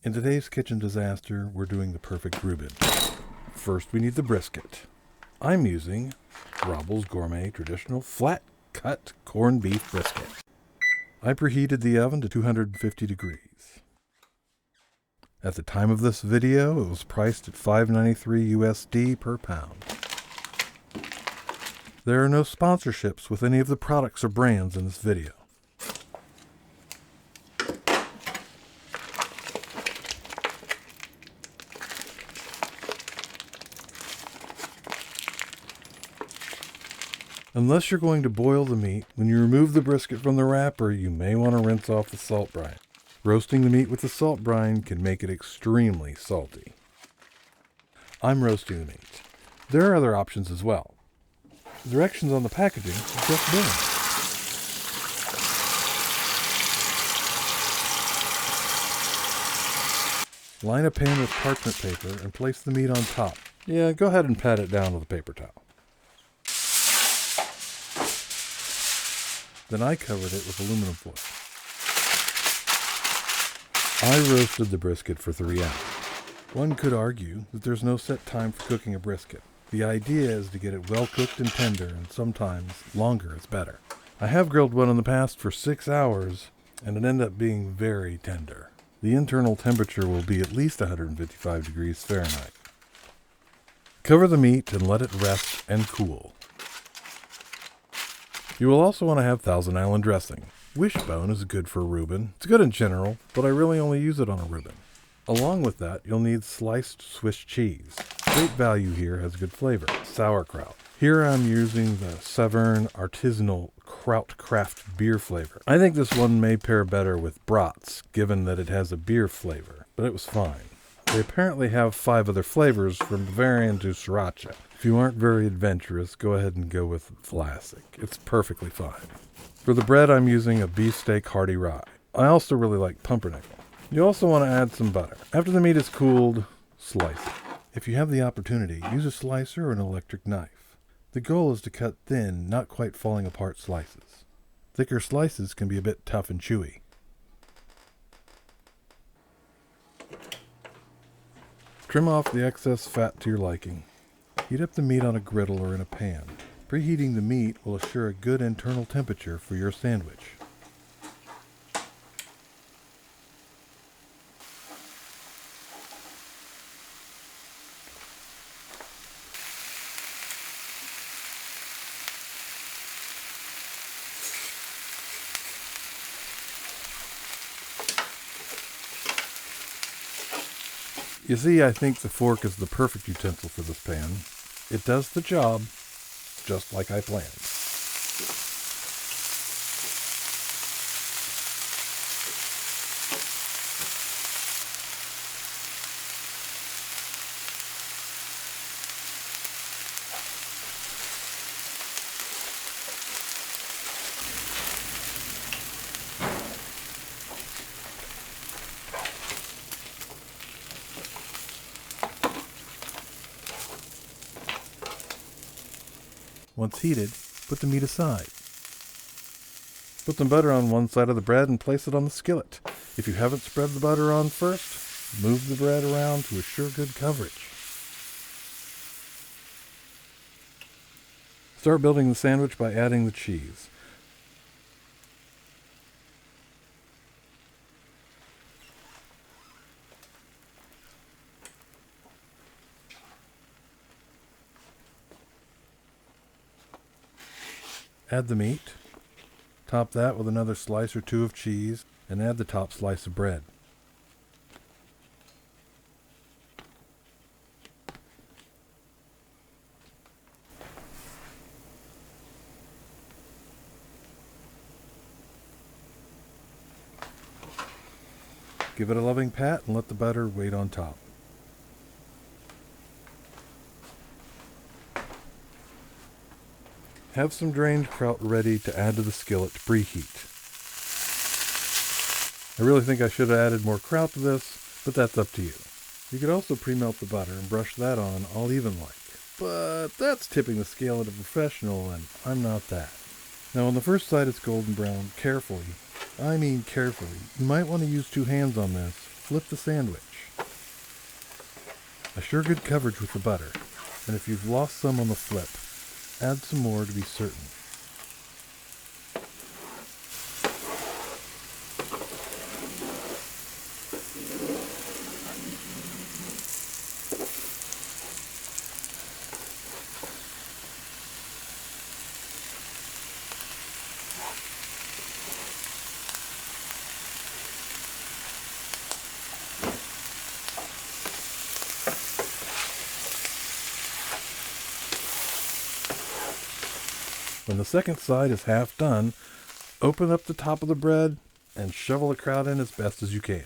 In today's kitchen disaster, we're doing the Perfect Ruben. First, we need the brisket. I'm using Robble's Gourmet Traditional Flat Cut Corned Beef Brisket. I preheated the oven to 250 degrees. At the time of this video, it was priced at $5.93 USD per pound. There are no sponsorships with any of the products or brands in this video. Unless you're going to boil the meat, when you remove the brisket from the wrapper, you may want to rinse off the salt brine. Roasting the meat with the salt brine can make it extremely salty. I'm roasting the meat. There are other options as well. The directions on the packaging suggest burn. Line a pan with parchment paper and place the meat on top. Yeah, go ahead and pat it down with a paper towel. Then I covered it with aluminum foil. I roasted the brisket for 3 hours. One could argue that there's no set time for cooking a brisket. The idea is to get it well cooked and tender, and sometimes longer is better. I have grilled one in the past for 6 hours, and it ended up being very tender. The internal temperature will be at least 155 degrees Fahrenheit. Cover the meat and let it rest and cool. You will also want to have Thousand Island dressing. Wishbone is good for a Reuben. It's good in general, but I really only use it on a Reuben. Along with that, you'll need sliced Swiss cheese. Great value here, has good flavor. Sour Krout. Here I'm using the Severn Artisanal Kraut Craft beer flavor. I think this one may pair better with brats, given that it has a beer flavor, but it was fine. They apparently have 5 other flavors, from Bavarian to Sriracha. If you aren't very adventurous, go ahead and go with Classic. It's perfectly fine. For the bread, I'm using a beefsteak hearty rye. I also really like pumpernickel. You also want to add some butter. After the meat is cooled, slice it. If you have the opportunity, use a slicer or an electric knife. The goal is to cut thin, not quite falling apart slices. Thicker slices can be a bit tough and chewy. Trim off the excess fat to your liking. Heat up the meat on a griddle or in a pan. Preheating the meat will assure a good internal temperature for your sandwich. You see, I think the fork is the perfect utensil for this pan. It does the job, just like I planned. Once heated, put the meat aside. Put some butter on one side of the bread and place it on the skillet. If you haven't spread the butter on first, move the bread around to assure good coverage. Start building the sandwich by adding the cheese. Add the meat, top that with another slice or 2 of cheese, and add the top slice of bread. Give it a loving pat and let the butter wait on top. Have some drained kraut ready to add to the skillet to preheat. I really think I should have added more kraut to this, but that's up to you. You could also pre-melt the butter and brush that on all even like. But that's tipping the scale at a professional, and I'm not that. Now on the first side it's golden brown, carefully, I mean carefully, you might want to use 2 hands on this. Flip the sandwich. Assure good coverage with the butter, and if you've lost some on the flip, add some more to be certain. When the second side is half done, open up the top of the bread and shovel the kraut in as best as you can.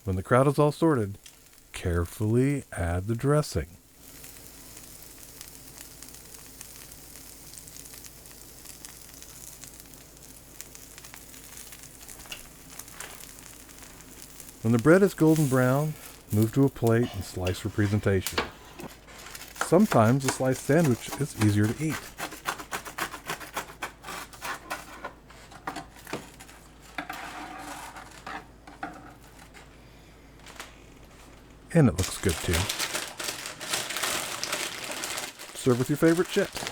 When the kraut is all sorted, carefully add the dressing. When the bread is golden brown, move to a plate and slice for presentation. Sometimes a sliced sandwich is easier to eat. And it looks good too. Serve with your favorite chips.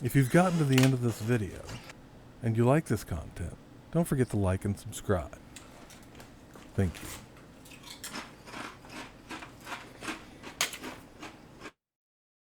If you've gotten to the end of this video and you like this content, don't forget to like and subscribe. Thank you.